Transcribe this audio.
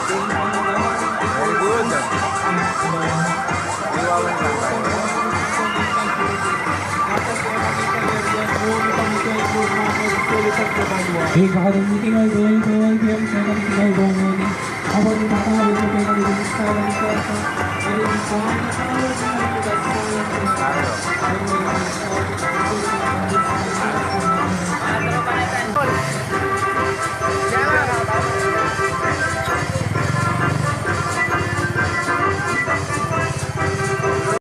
Very good. Iwawan lang tayo. Kakadang meeting ay doon ito ay PM sa meeting ay doon ini. Ako din matawag ko kay kanila sa sala ni Kasa. Ay ko ang natawag na kita sa sala.